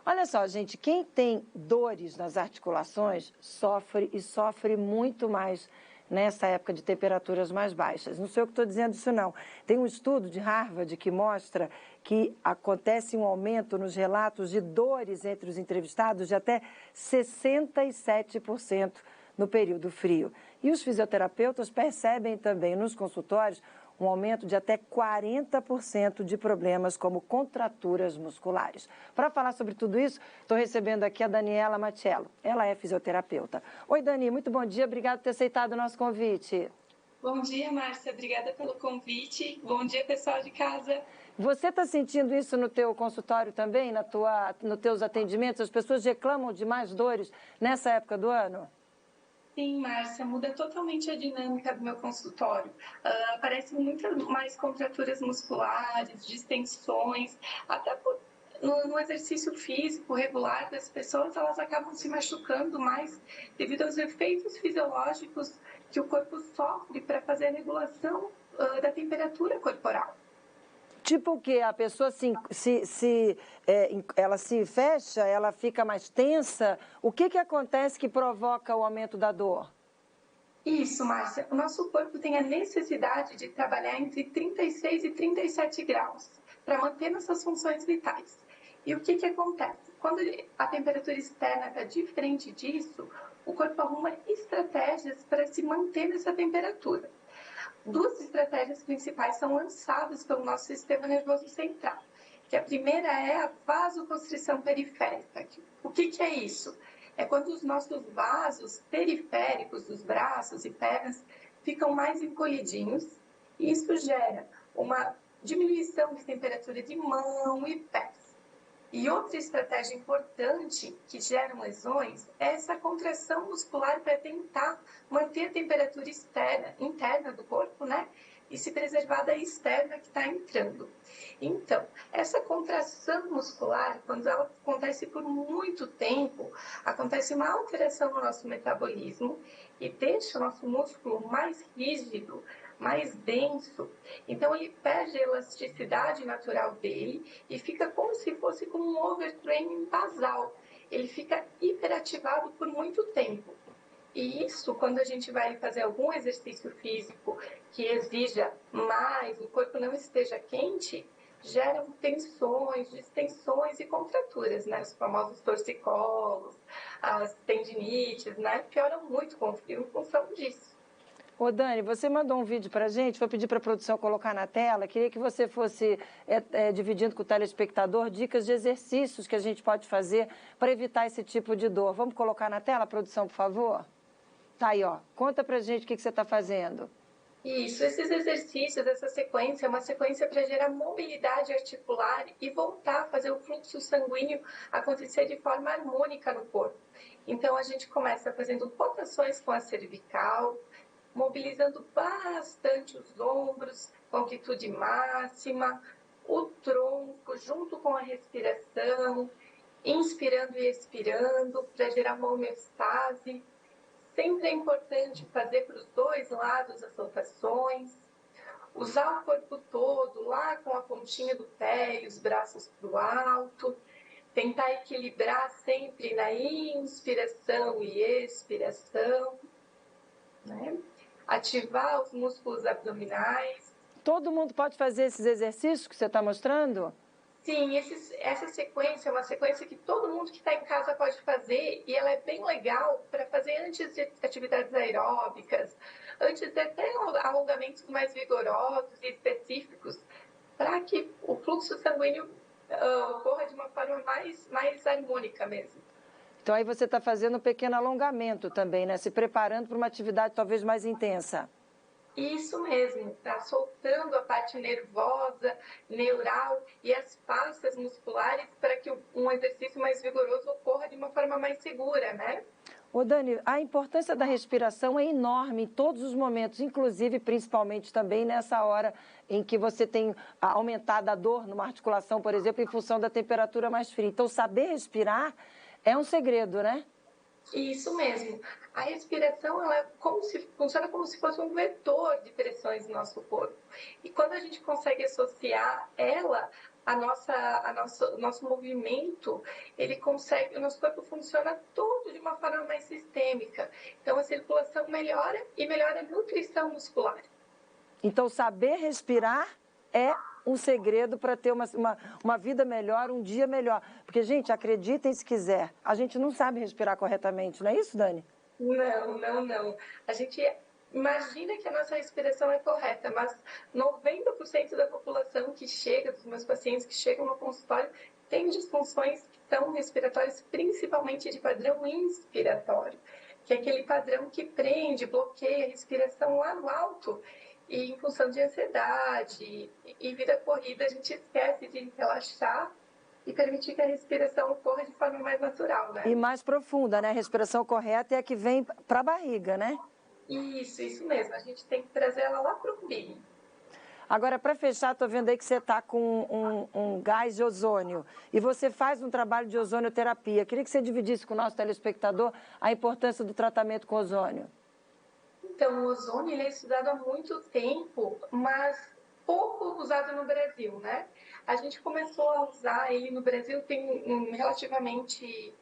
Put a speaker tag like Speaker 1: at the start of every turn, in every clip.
Speaker 1: Olha só, gente, quem tem dores nas articulações sofre e sofre muito mais nessa época de temperaturas mais baixas. Não sei eu que estou dizendo isso não. Tem um estudo de Harvard que mostra que acontece um aumento nos relatos de dores entre os entrevistados de até 67% no período frio. E os fisioterapeutas percebem também nos consultórios um aumento de até 40% de problemas como contraturas musculares. Para falar sobre tudo isso, estou recebendo aqui a Daniela Machello. Ela é fisioterapeuta. Oi, Dani, muito bom dia. Obrigada por ter aceitado o nosso convite.
Speaker 2: Bom dia, Márcia. Obrigada pelo convite. Bom dia, pessoal de casa.
Speaker 1: Você está sentindo isso no teu consultório também, nos teus atendimentos? As pessoas reclamam de mais dores nessa época do ano?
Speaker 2: Sim, Márcia, muda totalmente a dinâmica do meu consultório. Aparecem muitas mais contraturas musculares, distensões, até no exercício físico regular das pessoas, elas acabam se machucando mais devido aos efeitos fisiológicos que o corpo sofre para fazer a regulação da temperatura corporal.
Speaker 1: Tipo o quê? A pessoa ela se fecha, ela fica mais tensa? O que acontece que provoca o aumento da dor?
Speaker 2: Isso, Márcia. O nosso corpo tem a necessidade de trabalhar entre 36 e 37 graus para manter nossas funções vitais. E o que acontece? Quando a temperatura externa está diferente disso, o corpo arruma estratégias para se manter nessa temperatura. Duas estratégias principais são lançadas pelo nosso sistema nervoso central, que a primeira é a vasoconstrição periférica. O que é isso? É quando os nossos vasos periféricos dos braços e pernas ficam mais encolhidinhos, e isso gera uma diminuição de temperatura de mão e pés. E outra estratégia importante que gera lesões é essa contração muscular para tentar manter a temperatura interna do corpo, né? E se preservar da externa que está entrando. Então, essa contração muscular, quando ela acontece por muito tempo, acontece uma alteração no nosso metabolismo e deixa o nosso músculo mais rígido, mais denso. Então, ele perde a elasticidade natural dele e fica como se fosse com um overtraining basal. Ele fica hiperativado por muito tempo. E isso, quando a gente vai fazer algum exercício físico que exija mais, o corpo não esteja quente, geram tensões, distensões e contraturas, né? Os famosos torcicolos, as tendinites, né? Pioram muito com o frio em função disso.
Speaker 1: Ô Dani, você mandou um vídeo para a gente, vou pedir para a produção colocar na tela, queria que você fosse dividindo com o telespectador dicas de exercícios que a gente pode fazer para evitar esse tipo de dor. Vamos colocar na tela, produção, por favor? Tá aí, ó. Conta pra gente o que você está fazendo.
Speaker 2: Isso, esses exercícios, essa sequência, é uma sequência para gerar mobilidade articular e voltar a fazer o fluxo sanguíneo acontecer de forma harmônica no corpo. Então, a gente começa fazendo rotações com a cervical, mobilizando bastante os ombros, com amplitude máxima, o tronco, junto com a respiração, inspirando e expirando, para gerar uma homeostase. Sempre é importante fazer para os dois lados as rotações, usar o corpo todo, lá com a pontinha do pé e os braços para o alto, tentar equilibrar sempre na inspiração e expiração, né? Ativar os músculos abdominais.
Speaker 1: Todo mundo pode fazer esses exercícios que você está mostrando?
Speaker 2: Sim, essa sequência é uma sequência que todo mundo que está em casa pode fazer e ela é bem legal para fazer antes de atividades aeróbicas, antes de até alongamentos mais vigorosos e específicos, para que o fluxo sanguíneo ocorra de uma forma mais harmônica mesmo.
Speaker 1: Então aí você está fazendo um pequeno alongamento também, né? Se preparando para uma atividade talvez mais intensa.
Speaker 2: Isso mesmo, está soltando a parte nervosa, neural e as fascias musculares para que um exercício mais vigoroso ocorra de uma forma mais segura, né?
Speaker 1: Ô Dani, a importância da respiração é enorme em todos os momentos, inclusive, principalmente também nessa hora em que você tem aumentado a dor numa articulação, por exemplo, em função da temperatura mais fria. Então, saber respirar é um segredo, né?
Speaker 2: Isso mesmo. A respiração ela funciona como se fosse um vetor de pressões no nosso corpo. E quando a gente consegue associar ela o nosso movimento, o nosso corpo funciona todo de uma forma mais sistêmica. Então, a circulação melhora e melhora a nutrição muscular.
Speaker 1: Então, saber respirar é um segredo para ter uma vida melhor, um dia melhor. Porque, gente, acreditem se quiser, a gente não sabe respirar corretamente, não é isso, Dani?
Speaker 2: Não. A gente imagina que a nossa respiração é correta, mas 90% da população que chega, dos meus pacientes que chegam no consultório, tem disfunções que são respiratórias, principalmente de padrão inspiratório, que é aquele padrão que prende, bloqueia a respiração lá no alto. E em função de ansiedade e vida corrida, a gente esquece de relaxar e permitir que a respiração ocorra de forma mais natural, né?
Speaker 1: E mais profunda, né? A respiração correta é a que vem para a barriga, né?
Speaker 2: Isso mesmo. A gente tem que trazer ela lá para o umbigo.
Speaker 1: Agora, para fechar, estou vendo aí que você está com um gás de ozônio e você faz um trabalho de ozonioterapia. Queria que você dividisse com o nosso telespectador a importância do tratamento com ozônio.
Speaker 2: Então, o ozônio ele é estudado há muito tempo, mas pouco usado no Brasil, né? A gente começou a usar ele no Brasil tem relativamente...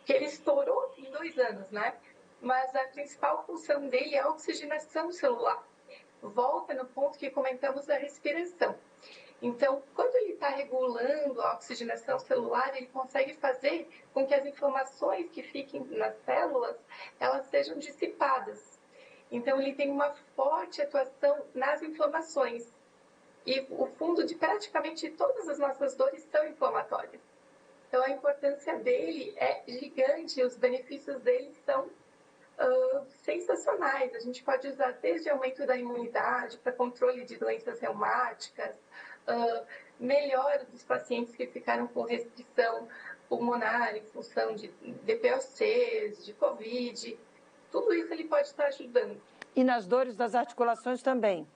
Speaker 2: que ele estourou em 2 anos, né? Mas a principal função dele é a oxigenação celular. Volta no ponto que comentamos da respiração. Então, quando ele está regulando a oxigenação celular, ele consegue fazer com que as inflamações que fiquem nas células, elas sejam dissipadas. Então, ele tem uma forte atuação nas inflamações. E o fundo de praticamente todas as nossas dores são inflamatórias. Então, a importância dele é gigante, os benefícios dele são sensacionais. A gente pode usar desde aumento da imunidade para controle de doenças reumáticas, melhora dos pacientes que ficaram com restrição pulmonar em função de DPOCs, de Covid. Tudo isso ele pode estar ajudando.
Speaker 1: E nas dores das articulações também?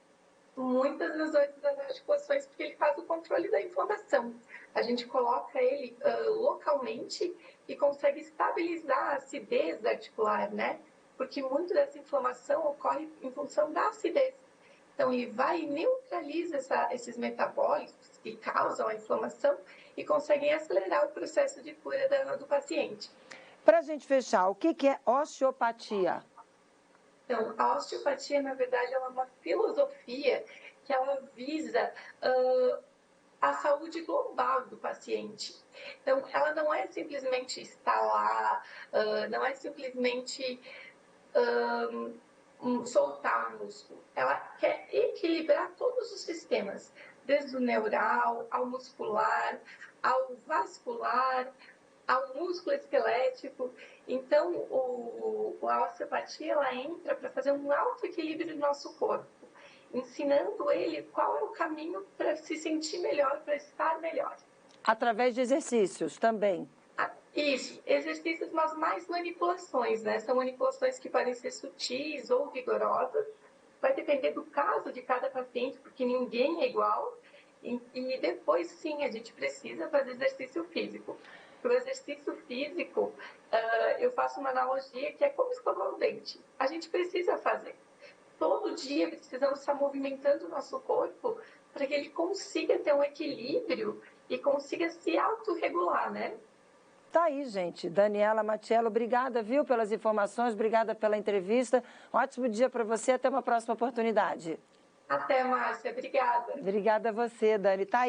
Speaker 2: Muitas das dores das articulações, porque ele faz o controle da inflamação. A gente coloca ele localmente e consegue estabilizar a acidez articular, né? Porque muito dessa inflamação ocorre em função da acidez. Então, ele vai e neutraliza esses metabólicos que causam a inflamação e conseguem acelerar o processo de cura do paciente.
Speaker 1: Para a gente fechar, o que é osteopatia?
Speaker 2: Então, a osteopatia, na verdade, é uma filosofia que ela visa a saúde global do paciente. Então, ela não é simplesmente estar lá, não é simplesmente soltar o músculo. Ela quer equilibrar todos os sistemas, desde o neural, ao muscular, ao vascular, ao músculo esquelético. Então, a osteopatia ela entra para fazer um autoequilíbrio do nosso corpo, ensinando ele qual é o caminho para se sentir melhor, para estar melhor.
Speaker 1: Através de exercícios também.
Speaker 2: Isso, exercícios, mas mais manipulações, né? São manipulações que podem ser sutis ou vigorosas. Vai depender do caso de cada paciente, porque ninguém é igual. E depois, sim, a gente precisa fazer exercício físico. O exercício físico, eu faço uma analogia que é como escovar o dente. A gente precisa fazer. Todo dia precisamos estar movimentando o nosso corpo para que ele consiga ter um equilíbrio e consiga se autorregular, né?
Speaker 1: Tá aí, gente. Daniela Mattiello, obrigada, viu, pelas informações, obrigada pela entrevista. Um ótimo dia para você, até uma próxima oportunidade.
Speaker 2: Até, Márcia. Obrigada.
Speaker 1: Obrigada a você, Dani. Tá aí.